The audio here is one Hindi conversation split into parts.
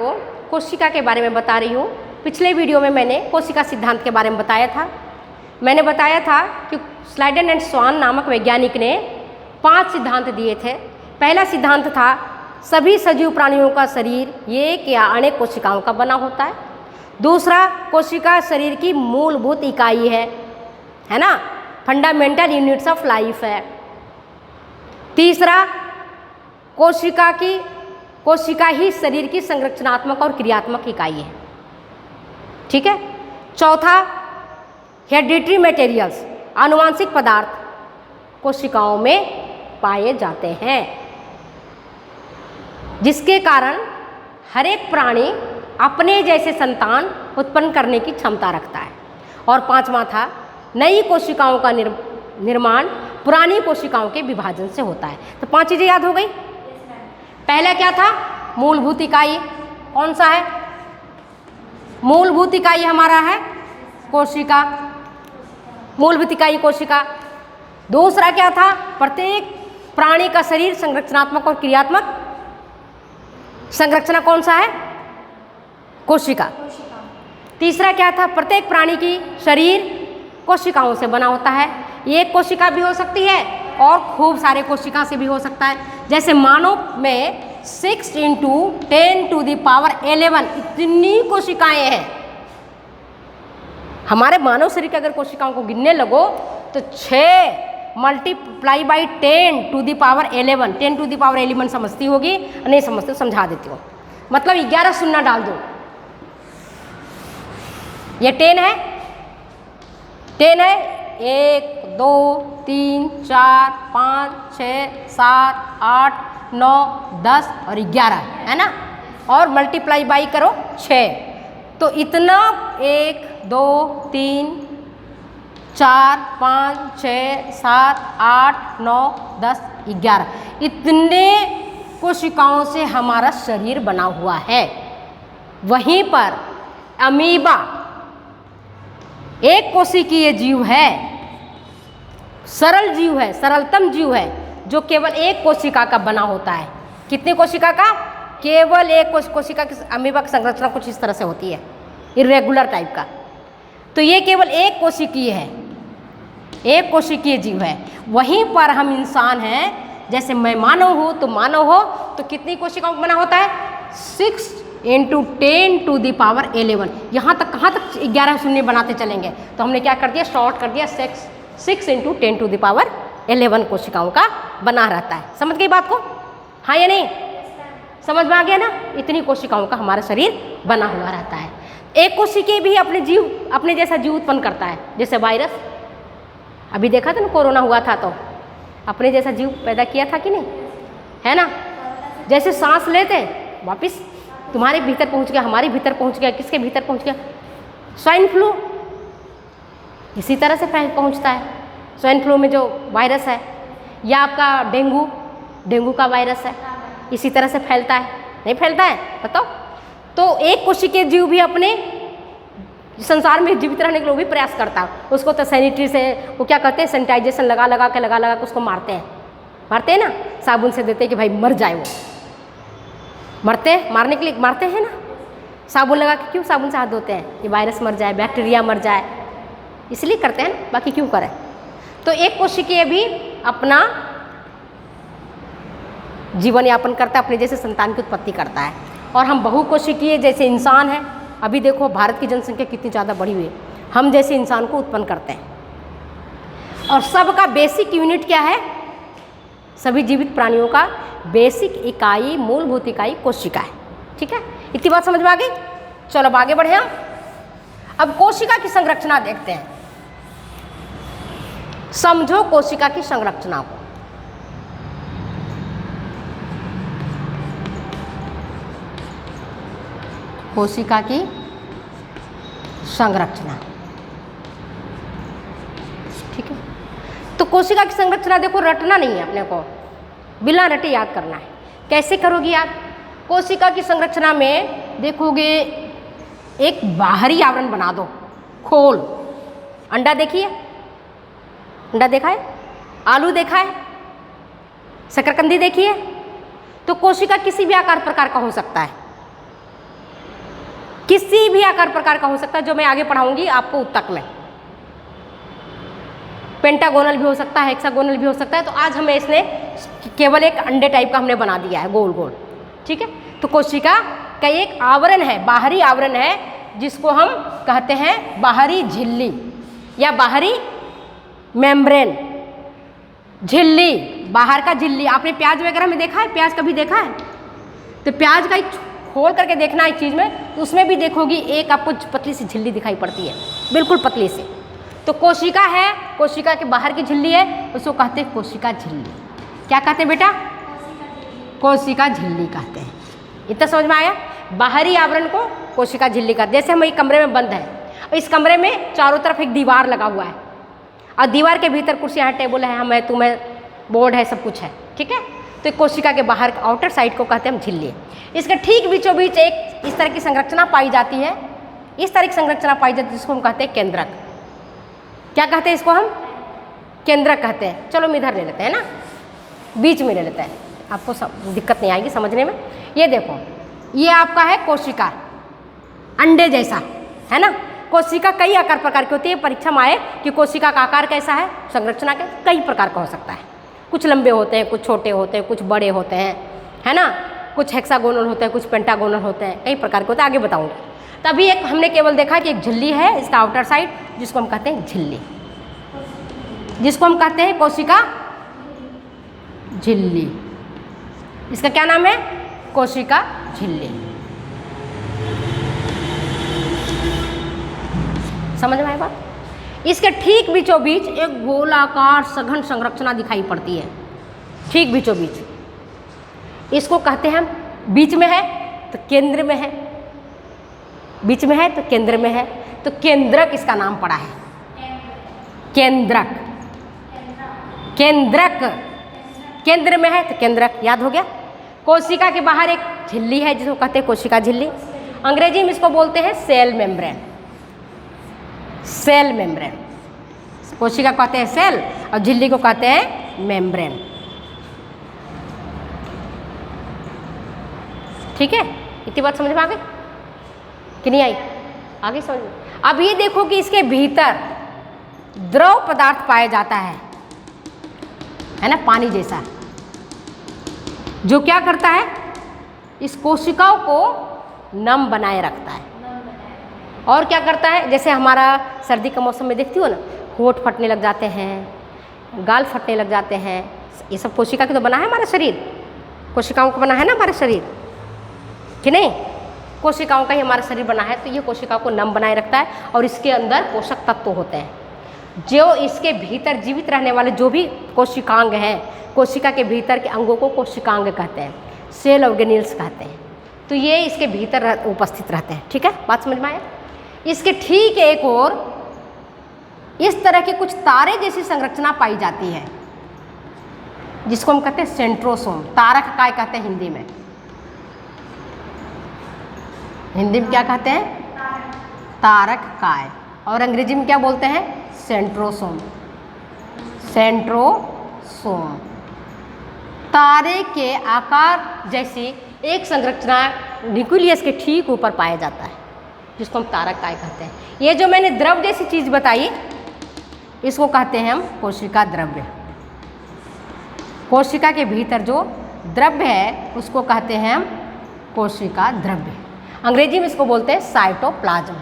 आपको कोशिका के बारे में बता रही हूँ। पिछले वीडियो में मैंने कोशिका सिद्धांत के बारे में बताया था। मैंने बताया था कि स्लाइडन एंड स्वान नामक वैज्ञानिक ने 5 सिद्धांत दिए थे। पहला सिद्धांत था सभी सजीव प्राणियों का शरीर एक या अनेक कोशिकाओं का बना होता है। दूसरा, कोशिका शरीर की मूलभूत इकाई है ना, फंडामेंटल यूनिट्स ऑफ लाइफ है। तीसरा, कोशिका ही शरीर की संरचनात्मक और क्रियात्मक इकाई है। ठीक है। चौथा, हेरिडिटरी मटेरियल्स, आनुवांशिक पदार्थ कोशिकाओं में पाए जाते हैं, जिसके कारण हर एक प्राणी अपने जैसे संतान उत्पन्न करने की क्षमता रखता है। और पांचवा था नई कोशिकाओं का निर्माण पुरानी कोशिकाओं के विभाजन से होता है। तो 5 चीज़ें याद हो गई। पहला क्या था? मूलभूत इकाई। कौन सा है? मूलभूत इकाई हमारा है कोशिका, मूलभूत इकाई कोशिका। दूसरा क्या था? प्रत्येक प्राणी का शरीर संरचनात्मक और क्रियात्मक। संरचना कौन सा है? कोशिका। तीसरा क्या था? प्रत्येक प्राणी की शरीर कोशिकाओं से बना होता है। एक कोशिका भी हो सकती है और खूब सारे कोशिका से भी हो सकता है। जैसे मानव में 6 × 10⁻11 इतनी कोशिकाएं हैं। हमारे मानव शरीर के अगर कोशिकाओं को गिनने लगो तो 6 × 10⁻11 10⁻11 समझती होगी, नहीं समझते समझा देती हूँ। मतलब 11 शून्य डाल दो, ये 10 है। 1 2 3 4 5 6 7 8 9 10 और 11 है ना। और मल्टीप्लाई बाई करो 6, तो इतना 1 2 3 4 5 6 7 8 9 10 11 इतने कोशिकाओं से हमारा शरीर बना हुआ है। वहीं पर अमीबा एक कोशिकीय जीव है, सरल जीव है, सरलतम जीव है, जो केवल एक कोशिका का बना होता है। कितनी कोशिका का? केवल एक कोशिका की। अमीबा की संरचना कुछ इस तरह से होती है, इरेगुलर टाइप का। तो ये केवल एक कोशिकीय है, एक कोशिकीय जीव है। वहीं पर हम इंसान हैं, जैसे मैं मानव हूँ तो मानव हो तो कितनी कोशिकाओं का बना होता है? 6 × 10⁻11। यहाँ तक कहाँ तक 11 शून्य बनाते चलेंगे? तो हमने क्या कर दिया? शॉर्ट कर दिया। 6 × 10⁻11 कोशिकाओं का बना रहता है। समझ गई बात को? हाँ या नहीं? समझ में आ गया ना? इतनी कोशिकाओं का हमारा शरीर बना हुआ रहता है। एक कोशिकीय भी अपने जैसा जीव उत्पन्न करता है। जैसे वायरस अभी देखा था ना, कोरोना हुआ था तो अपने जैसा जीव पैदा किया था कि नहीं, है ना। जैसे सांस लेते वापिस तुम्हारे भीतर पहुंच गया, हमारे भीतर पहुंच गया, किसके भीतर पहुंच गया? स्वाइन फ्लू इसी तरह से पहुंचता है। स्वाइन फ्लू में जो वायरस है, या आपका डेंगू का वायरस है, इसी तरह से फैलता है। नहीं फैलता है? बताओ। तो एक कोशिकीय जीव भी अपने संसार में जीवित रहने के लिए भी प्रयास करता है। उसको तो सैनिटरी से वो क्या करते हैं, सैनिटाइजेशन लगा के उसको मारते हैं ना, साबुन से देते हैं कि भाई मर जाए। वो मरते हैं, मारने के लिए मारते हैं ना, साबुन लगा के। क्यों साबुन से हाथ धोते हैं? कि वायरस मर जाए, बैक्टीरिया मर जाए, इसलिए करते हैं, बाकी क्यों करें। तो एक कोशिकीय भी अपना जीवन यापन करता है, अपने जैसे संतान की उत्पत्ति करता है। और हम बहुकोशिकीय जैसे इंसान हैं। अभी देखो भारत की जनसंख्या कितनी ज़्यादा बढ़ी हुई है, हम जैसे इंसान को उत्पन्न करते हैं। और सबका बेसिक यूनिट क्या है? सभी जीवित प्राणियों का बेसिक इकाई, मूलभूत इकाई कोशिका है। ठीक है, इतनी बात समझ में आ गई। चलो अब आगे बढ़े हम। अब कोशिका की संरचना देखते हैं। समझो कोशिका की संरचना को। कोशिका की संरचना, ठीक है। तो कोशिका की संरचना देखो, रटना नहीं है अपने को, बिना रटे याद करना है। कैसे करोगे याद? कोशिका की संरचना में देखोगे एक बाहरी आवरण बना दो, खोल। अंडा देखिए, अंडा देखा है, आलू देखा है, शकरकंदी देखिए। तो कोशिका किसी भी आकार प्रकार का हो सकता है, किसी भी आकार प्रकार का हो सकता है, जो मैं आगे पढ़ाऊंगी आपको उत्तक में। पेंटागोनल भी हो सकता है, हेक्सागोनल भी हो सकता है। तो आज हमें इसने केवल एक अंडे टाइप का हमने बना दिया है, गोल गोल। ठीक है, तो कोशिका का एक आवरण है, बाहरी आवरण है, जिसको हम कहते हैं बाहरी झिल्ली या बाहरी मेम्ब्रेन। झिल्ली, बाहर का झिल्ली। आपने प्याज वगैरह में देखा है? प्याज कभी देखा है? तो प्याज का एक खोल करके देखना एक चीज़ में, तो उसमें भी देखोगी एक आपको पतली सी झिल्ली दिखाई पड़ती है, बिल्कुल पतली सी। तो कोशिका है, कोशिका के बाहर की झिल्ली है, उसको कहते हैं कोशिका झिल्ली। क्या कहते हैं बेटा? कोशिका झिल्ली कहते हैं। इतना समझ में आया? बाहरी आवरण को कोशिका झिल्ली का। जैसे हम एक कमरे में बंद है, इस कमरे में चारों तरफ एक दीवार लगा हुआ है, और दीवार के भीतर कुर्सियाँ हैं, टेबल है, हम है, तुम है, बोर्ड है, सब कुछ है। ठीक है, तो कोशिका के बाहर आउटर साइड को कहते हैं हम झिल्ली। इसके ठीक बीचों बीच एक इस तरह की संरचना पाई जाती है, इस तरह की संरचना पाई जाती है, जिसको हम कहते हैं केंद्रक। क्या कहते हैं इसको? हम केंद्रक कहते हैं। चलो हम इधर ले लेते हैं ना, बीच में ले लेते हैं, आपको दिक्कत नहीं आएगी समझने में। ये देखो, ये आपका है कोशिका, अंडे जैसा है ना। कोशिका कई आकार प्रकार की होती है। परीक्षा में आए कि कोशिका का आकार कैसा है, संरचना के कई प्रकार का हो सकता है। कुछ लंबे होते हैं, कुछ छोटे होते हैं, कुछ बड़े होते हैं, है ना, कुछ हेक्सागोनल होते हैं, कुछ पेंटागोनल होते हैं, कई प्रकार के होते हैं, आगे बताऊंगी। तभी एक हमने केवल देखा कि एक झिल्ली है, इसका आउटर साइड, जिसको हम कहते हैं झिल्ली, जिसको हम कहते हैं कोशिका झिल्ली। इसका क्या नाम है? कोशिका झिल्ली। समझ में आया बात? इसके ठीक बीचों बीच एक गोलाकार सघन संरचना दिखाई पड़ती है, ठीक बीचों बीच। इसको कहते हैं हम, बीच में है तो केंद्र में है, बीच में है तो केंद्र में है, तो केंद्रक इसका नाम पड़ा है। केंद्रक, केंद्रक, केंद्र में है तो केंद्रक, याद हो गया। कोशिका के बाहर एक झिल्ली है, जिसको कहते हैं कोशिका झिल्ली। अंग्रेजी में इसको बोलते हैं सेल मेम्ब्रेन। सेल मेम्ब्रेन, कोशिका कहते हैं सेल और झिल्ली को कहते हैं मेम्ब्रेन। ठीक है, इतनी बात समझ में आ गई कि नहीं आई? आगे समझ में। अब ये देखो कि इसके भीतर द्रव पदार्थ पाया जाता है ना, पानी जैसा, जो क्या करता है, इस कोशिकाओं को नम बनाए रखता है। और क्या करता है, जैसे हमारा सर्दी के मौसम में देखती हो ना, होंठ फटने लग जाते हैं, गाल फटने लग जाते हैं, ये सब कोशिका के तो बना है हमारा शरीर, कोशिकाओं का बना है ना हमारा शरीर, कि नहीं? कोशिकाओं का ही हमारा शरीर बना है। तो ये कोशिकाओं को नम बनाए रखता है, और इसके अंदर पोषक तत्व होते हैं, जो इसके भीतर जीवित रहने वाले जो भी कोशिकांग हैं, कोशिका के भीतर के अंगों को कोशिकांग कहते हैं, सेल ऑर्गेनेल्स कहते हैं। तो ये इसके भीतर उपस्थित रहते हैं। ठीक है, बात समझ में आया? इसके ठीक एक और इस तरह के कुछ तारे जैसी संरचना पाई जाती है, जिसको हम कहते हैं सेंट्रोसोम। तारक काय कहते हैं हिंदी में। हिंदी में क्या कहते हैं? तारक काय। और अंग्रेजी में क्या बोलते हैं? सेंट्रोसोम। सेंट्रोसोम, तारे के आकार जैसी एक संरचना न्यूक्लियस के ठीक ऊपर पाया जाता है, जिसको हम तारक काय कहते हैं। ये जो मैंने द्रव जैसी चीज बताई, इसको कहते हैं हम कोशिका द्रव्य। कोशिका के भीतर जो द्रव्य है, उसको कहते हैं हम कोशिका द्रव्य। अंग्रेजी में इसको बोलते हैं साइटोप्लाज्म।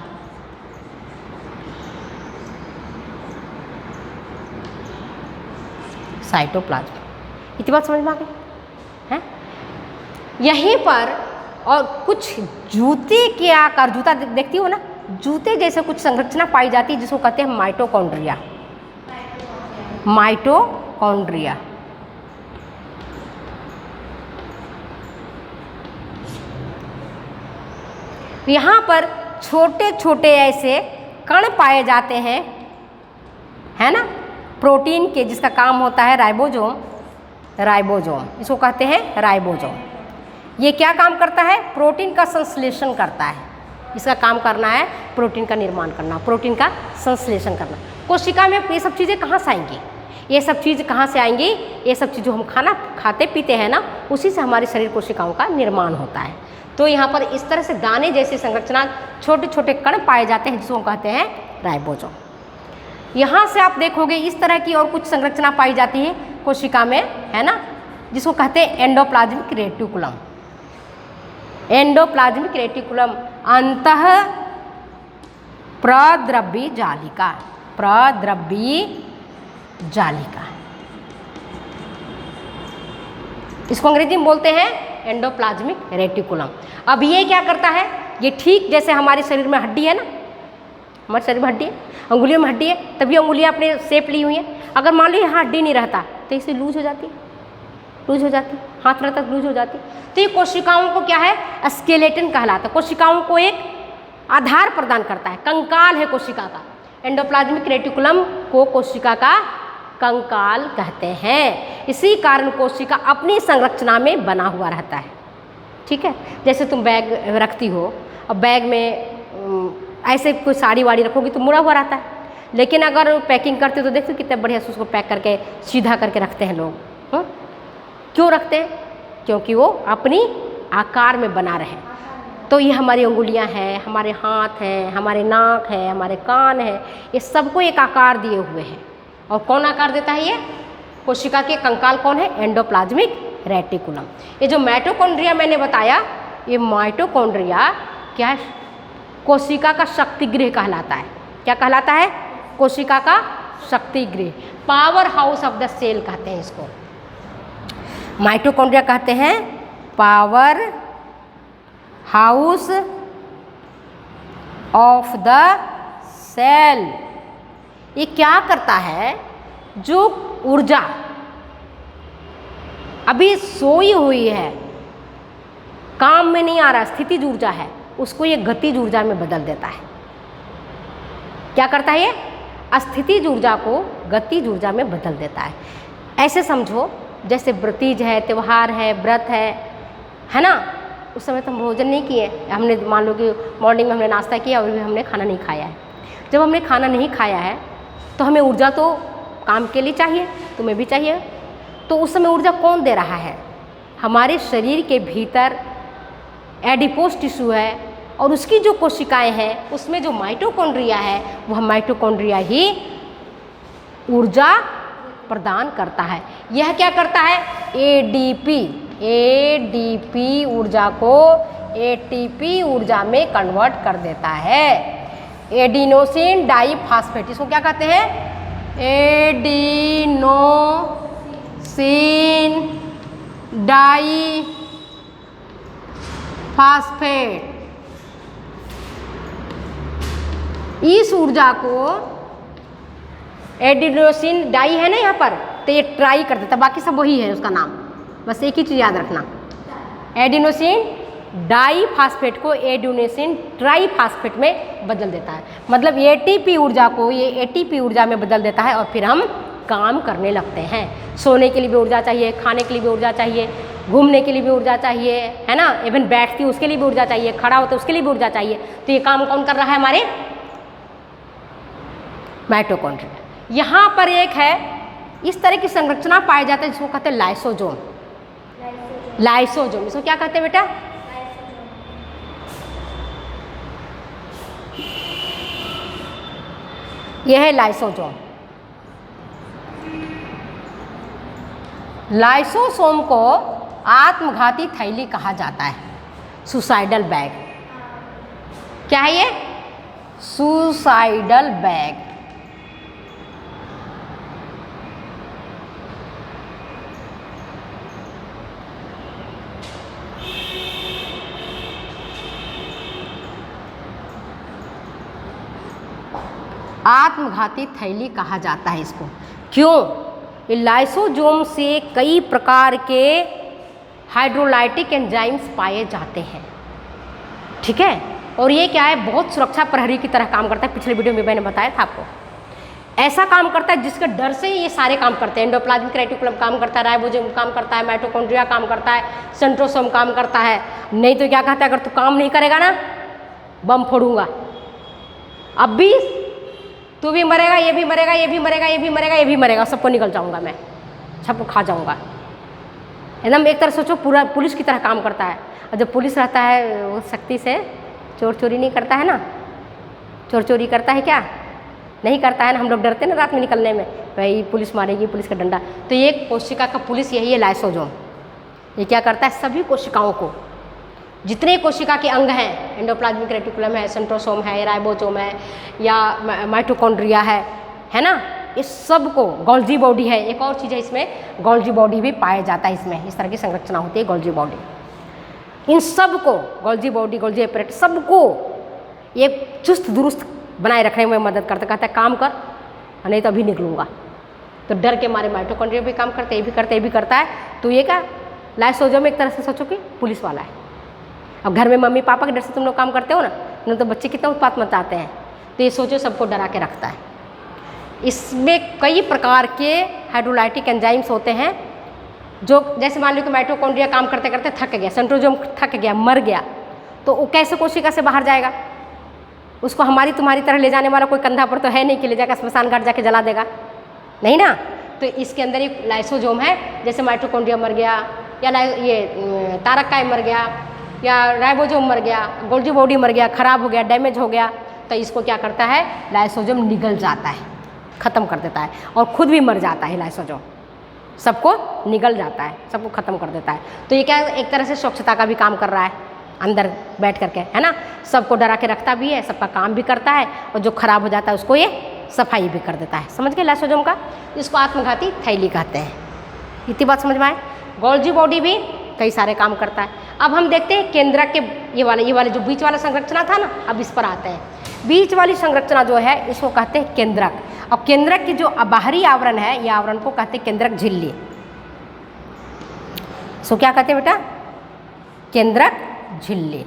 साइटोप्लाज्म, इतनी बात समझ में आ गई है? यहीं पर और कुछ जूते के आकार, जूता देखती हो ना, जूते जैसे कुछ संरचना पाई जाती है, जिसको कहते हैं माइटोकॉन्ड्रिया। माइटोकॉन्ड्रिया, यहाँ पर छोटे छोटे ऐसे कण पाए जाते हैं, है ना, प्रोटीन के, जिसका काम होता है राइबोसोम। राइबोसोम, इसको कहते हैं राइबोसोम। ये क्या काम करता है? प्रोटीन का संश्लेषण करता है। इसका काम करना है प्रोटीन का निर्माण करना, प्रोटीन का संश्लेषण करना। कोशिका में ये सब चीज़ें कहाँ से आएंगी? ये सब चीज़ कहाँ से आएंगी? ये सब चीज़ जो हम खाना खाते पीते हैं ना, उसी से हमारे शरीर कोशिकाओं का निर्माण होता है। तो यहाँ पर इस तरह से दाने जैसी संरचना, छोटे छोटे कण पाए जाते हैं जिसको कहते हैं राइबोसोम। यहाँ से आप देखोगे इस तरह की और कुछ संरचना पाई जाती है कोशिका में, है ना, जिसको कहते हैं एंडोप्लाज्मिक रेटिकुलम। एंडोप्लाज्मिक रेटिकुलम अंतः प्रद्रव्य जालिका, प्रद्रव्य जालिका, इसको अंग्रेजी में बोलते हैं एंडोप्लाज्मिक रेटिकुलम। अब ये क्या करता है, ये ठीक जैसे हमारे शरीर में हड्डी है ना, हमारे शरीर में हड्डी है, अंगुलियों में हड्डी है, तभी अंगुलियाँ अपने शेप ली हुई हैं। अगर मान लो यहाँ हड्डी नहीं रहता तो इसे लूज हो जाती है, लूज हो जाती है, हाथ रहता लूज हो जाती है। तो ये कोशिकाओं को क्या है, स्केलेटन कहलाता है, कोशिकाओं को एक आधार प्रदान करता है, कंकाल है कोशिका का। एंडोप्लाज्मिक रेटिकुलम को कोशिका का कंकाल कहते हैं। इसी कारण कोशिका अपनी संरचना में बना हुआ रहता है। ठीक है, जैसे तुम बैग रखती हो, अब बैग में ऐसे कोई साड़ी वाड़ी रखोगी तो मुड़ा हुआ रहता है, लेकिन अगर पैकिंग करते तो देखते कितने बढ़िया से उसको पैक करके सीधा करके रखते हैं लोग। क्यों रखते हैं? क्योंकि वो अपनी आकार में बना रहे। तो ये हमारी उंगलियां हैं, हमारे हाथ हैं, हमारे नाक है, हमारे कान है, ये सबको एक आकार दिए हुए हैं। और कौन आकार देता है? ये कोशिका के कंकाल कौन है? Endoplasmic reticulum. ये जो माइटोकॉन्ड्रिया मैंने बताया, ये माइटोकॉन्ड्रिया क्या है? कोशिका का शक्तिगृह कहलाता है। क्या कहलाता है? कोशिका का शक्तिगृह, power house of the cell कहते हैं इसको। माइटोकॉन्ड्रिया कहते हैं power house of the cell. ये क्या करता है? जो ऊर्जा अभी सोई हुई है, काम में नहीं आ रहा, स्थितिज ऊर्जा है, उसको ये गतिज ऊर्जा में बदल देता है। क्या करता है? ये अस्थितिज ऊर्जा को गतिज ऊर्जा में बदल देता है। ऐसे समझो जैसे व्रतीज है, त्यौहार है, व्रत है ना, उस समय तो हम भोजन नहीं किए, हमने मान लो कि मॉर्निंग में हमने नाश्ता किया और भी हमने खाना नहीं खाया है। जब हमने खाना नहीं खाया है तो हमें ऊर्जा तो काम के लिए चाहिए, तुम्हें भी चाहिए। तो उस समय ऊर्जा कौन दे रहा है? हमारे शरीर के भीतर एडिपोस टिश्यू है और उसकी जो कोशिकाएं हैं उसमें जो माइटोकॉन्ड्रिया है, वह माइटोकॉन्ड्रिया ही ऊर्जा प्रदान करता है। यह क्या करता है? एडीपी ऊर्जा को एटीपी ऊर्जा में कन्वर्ट कर देता है। एडिनोसिन डाइफॉस्फेट, इसको क्या कहते हैं? Adenosine diphosphate. इस ऊर्जा को एडिनोसिन डाई है ना यहाँ पर, तो ये ट्राई कर देता, बाकी सब वही है उसका नाम, बस एक ही चीज़ याद रखना, एडिनोसिन डाइफॉस्फेट को एडिनोसिन ट्राइफॉस्फेट में बदल देता है। मतलब एटीपी ऊर्जा को ये एटीपी ऊर्जा में बदल देता है और फिर हम काम करने लगते हैं। सोने के लिए भी ऊर्जा चाहिए, खाने के लिए भी ऊर्जा चाहिए, घूमने के लिए भी ऊर्जा चाहिए, है ना, इवन बैठती उसके लिए भी ऊर्जा चाहिए, खड़ा होते उसके लिए भी ऊर्जा चाहिए। तो ये काम कौन कर रहा है? हमारे माइटोकॉन्ड्रिया। यहाँ पर एक है, इस तरह की संरचना पाई जाती है जिसको कहते हैं लाइसोजोम। लाइसोजोम, इसको क्या कहते हैं बेटा? यह है लाइसोजोम। लाइसोसोम को आत्मघाती थैली कहा जाता है, सुसाइडल बैग। क्या है ये? Suicidal bag. आत्मघाती थैली कहा जाता है इसको। क्यों? ये लाइसोजोम से कई प्रकार के हाइड्रोलाइटिक एंजाइम्स पाए जाते हैं। ठीक है, और ये क्या है? बहुत सुरक्षा प्रहरी की तरह काम करता है। पिछले वीडियो में मैंने बताया था आपको, ऐसा काम करता है जिसके डर से ये सारे काम करते हैं। एंडोप्लाज्मिक रेटिकुलम काम करता है, राइबोसोम काम करता है, माइटोकॉन्ड्रिया काम करता है, सेंट्रोसोम काम करता है। नहीं तो क्या कहता है, अगर तू काम नहीं करेगा ना, बम फोड़ूंगा। अब भी तू भी मरेगा, ये भी मरेगा, ये भी मरेगा, ये भी मरेगा, ये भी मरेगा, सबको निकल जाऊंगा मैं, सबको खा जाऊंगा। एकदम एक तरह सोचो पूरा पुलिस की तरह काम करता है। और जब पुलिस रहता है वो सख्ती से चोर चोरी नहीं करता है ना। चोर चोरी करता है क्या? नहीं करता है ना। हम लोग डरते हैं ना रात में निकलने में, भाई पुलिस मारेगी, पुलिस का डंडा। तो ये कोशिका का पुलिस यही है लाइसोसोम। ये क्या करता है? सभी कोशिकाओं को, जितने कोशिका के अंग हैं, एंडोप्लाज्मिक रेटिकुलम है, सेंट्रोसोम है, राइबोसोम है या माइटोकॉन्ड्रिया है ना, इस सब को, गोल्जी बॉडी है, एक और चीज़ है इसमें, गोल्जी बॉडी भी पाया जाता है इसमें। इस तरह की संरचना होती है गोल्जी बॉडी। इन सब को, गोल्जी बॉडी, गोल्जी एपरेटस, सबको एक चुस्त दुरुस्त बनाए रखने में मदद करता। कहता है काम कर, नहीं तो अभी निकलूंगा। तो डर के मारे माइटोकॉन्ड्रिया भी काम करते, ये भी करते, ये भी करता है। तो ये क्या, लाइसोसोम एक तरह से सोचो कि पुलिस वाला है। अब घर में मम्मी पापा के डर से तुम लोग काम करते हो ना, नहीं तो बच्चे कितना उत्पात मचाते हैं। तो ये सोचो सबको डरा के रखता है। इसमें कई प्रकार के हाइड्रोलाइटिक एंजाइम्स होते हैं जो, जैसे मान लो कि माइटोकॉन्ड्रिया काम करते करते थक गया, सेंट्रोसोम थक गया, मर गया, तो वो कैसे कोशिका से बाहर जाएगा? उसको हमारी तुम्हारी तरह ले जाने वाला कोई कंधा पर तो है नहीं कि ले जाकर स्मशान घाट जाके जला देगा, नहीं ना। तो इसके अंदर एक लाइसोसोम है, जैसे माइटोकॉन्ड्रिया मर गया या ये तारकाय मर गया या राइबोसोम मर गया, गोल्जी बॉडी मर गया, खराब हो गया, डैमेज हो गया, तो इसको क्या करता है, लाइसोसोम निगल जाता है, ख़त्म कर देता है और खुद भी मर जाता है। लाइसोसोम सबको निगल जाता है, सबको ख़त्म कर देता है। तो ये क्या, एक तरह से स्वच्छता का भी काम कर रहा है अंदर बैठ करके, है ना। सबको डरा के रखता भी है, सबका काम भी करता है, और जो खराब हो जाता है उसको ये सफाई भी कर देता है। समझ गए लाइसोसोम का? इसको आत्मघाती थैली कहते हैं। इतनी बात समझ में आए? गोल्जी बॉडी भी कई सारे काम करता है। अब हम देखते हैं केंद्रक के ये वाले जो बीच वाला संरचना था ना, अब इस पर आते हैं। बीच वाली संरचना जो है इसको कहते हैं केंद्रक, और केंद्रक की जो बाहरी आवरण है, ये आवरण को कहते हैं केंद्रक झिल्ली। सो क्या कहते हैं बेटा? केंद्रक झिल्ली।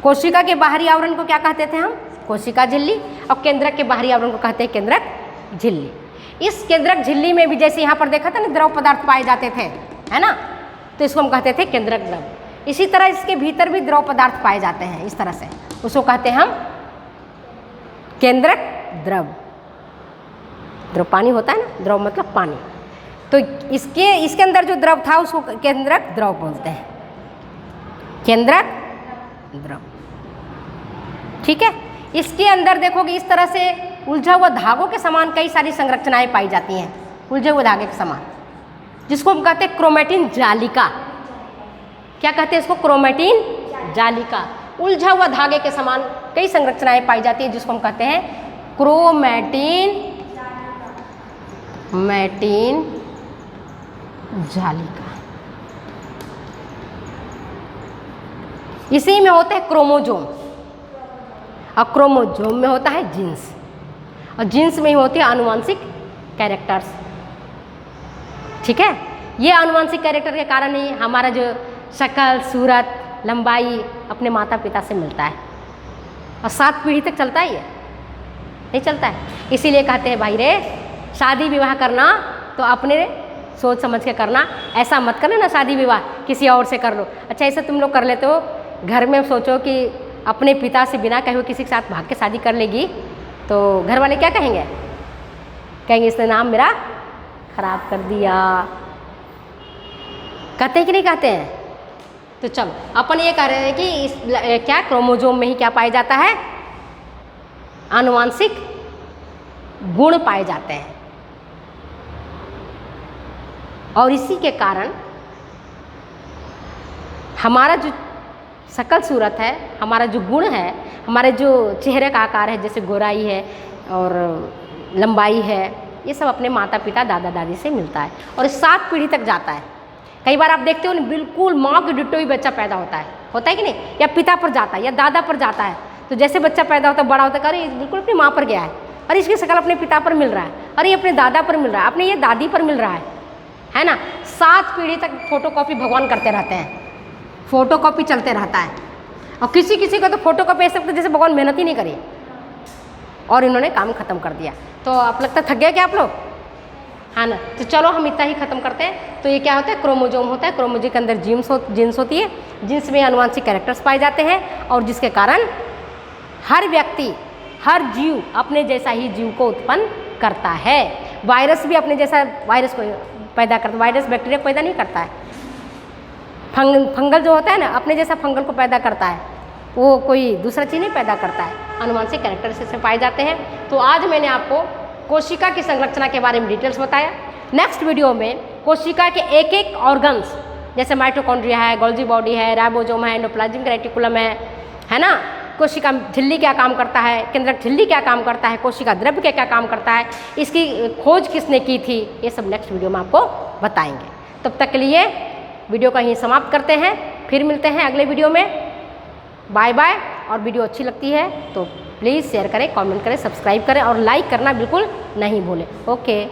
कोशिका के बाहरी आवरण को क्या कहते थे हम? कोशिका झिल्ली। और केंद्रक के बाहरी आवरण को कहते हैं केंद्रक झिल्ली। इस केंद्रक झिल्ली में भी, जैसे यहाँ पर देखा था ना, द्रव पदार्थ पाए जाते थे, है ना, तो इसको हम कहते थे केंद्रक द्रव। इसी तरह इसके भीतर भी द्रव पदार्थ पाए जाते हैं, इस तरह से, उसको कहते हैं हम केंद्रक द्रव। द्रव पानी होता है ना, द्रव मतलब पानी। तो इसके अंदर जो द्रव था उसको केंद्रक द्रव बोलते हैं, केंद्रक द्रव। ठीक है। इसके अंदर देखोगे इस तरह से उलझा हुआ धागों के समान कई सारी संरचनाएं पाई जाती हैं, उलझे हुए धागे के समान, जिसको हम कहते हैं क्रोमैटिन जालिका। क्या कहते हैं इसको? क्रोमैटिन जालिका। उलझा हुआ धागे के समान कई संरचनाएं पाई जाती है, जिसको हम कहते हैं क्रोमैटिन जालिका। इसी में होते हैं क्रोमोजोम, और क्रोमोजोम में होता है जीन्स, और जीन्स में ही होते हैं आनुवांशिक कैरेक्टर्स। ठीक है। ये आनुवांशिक कैरेक्टर के कारण ही हमारा जो शक्ल, सूरत, लंबाई अपने माता पिता से मिलता है, और 7 पीढ़ी तक चलता है। ये नहीं चलता है। इसीलिए कहते हैं भाई रे, शादी विवाह करना तो अपने सोच समझ के करना, ऐसा मत करना ना शादी विवाह किसी और से कर लो। अच्छा, ऐसे तुम लोग कर लेते हो, घर में सोचो कि अपने पिता से बिना कहे हुए किसी के साथ भाग के शादी कर लेगी, तो घर वाले क्या कहेंगे? कहेंगे इसने नाम मेरा खराब कर दिया। कहते हैं कि नहीं कहते हैं? तो चलो, अपन ये कह रहे हैं कि इस क्या क्रोमोजोम में ही क्या पाया जाता है? आनुवांशिक गुण पाए जाते हैं, और इसी के कारण हमारा जो शकल सूरत है, हमारा जो गुण है, हमारे जो चेहरे का आकार है, जैसे गोराई है और लंबाई है, ये सब अपने माता पिता दादा दादी से मिलता है, और 7 पीढ़ी तक जाता है। कई बार आप देखते हो ना, बिल्कुल माँ की डिट्टो ही बच्चा पैदा होता है कि नहीं? या पिता पर जाता है या दादा पर जाता है। तो जैसे बच्चा पैदा होता है, बड़ा होता है, अरे बिल्कुल अपनी माँ पर गया है, अरे इसकी शक्ल अपने पिता पर मिल रहा है, अरे ये अपने दादा पर मिल रहा है, अपने ये दादी पर मिल रहा है ना। 7 पीढ़ी तक फोटोकॉपी भगवान करते रहते हैं, फोटोकॉपी चलते रहता है। और किसी किसी का तो फोटोकॉपी ऐसे जैसे भगवान मेहनत ही नहीं करी, और इन्होंने काम खत्म कर दिया। तो आप लगता थक गए क्या आप लोग? हाँ ना। तो चलो हम इतना ही खत्म करते हैं। तो ये क्या होता है? क्रोमोजोम होता है। क्रोमोजोम के अंदर जीन्स होती है, जीन्स में आनुवांशिक कैरेक्टर्स पाए जाते हैं, और जिसके कारण हर व्यक्ति, हर जीव अपने जैसा ही जीव को उत्पन्न करता है। वायरस भी अपने जैसा वायरस को पैदा करता है, वायरस बैक्टीरिया पैदा नहीं करता है। फंगल जो होता है ना, अपने जैसा फंगल को पैदा करता है, वो कोई दूसरा चीज़ नहीं पैदा करता है, आनुवंशिक कैरेक्टरिस्टिक्स में पाए जाते हैं। तो आज मैंने आपको कोशिका की संरचना के बारे में डिटेल्स बताया। नेक्स्ट वीडियो में कोशिका के एक एक ऑर्गन्स, जैसे माइटोकॉन्ड्रिया है, गोल्जी बॉडी है, राइबोसोम है, एंडोप्लाज्मिक रेटिकुलम है ना, कोशिका झिल्ली क्या काम करता है, केंद्रक झिल्ली क्या काम करता है, कोशिका द्रव्य क्या काम करता है, इसकी खोज किसने की थी, ये सब नेक्स्ट वीडियो में आपको बताएंगे। तब तक के लिए वीडियो का यहीं समाप्त करते हैं, फिर मिलते हैं अगले वीडियो में। Bye bye. और वीडियो अच्छी लगती है तो प्लीज़ शेयर करें, कमेंट करें, सब्सक्राइब करें और लाइक करना बिल्कुल नहीं भूलें। ओके।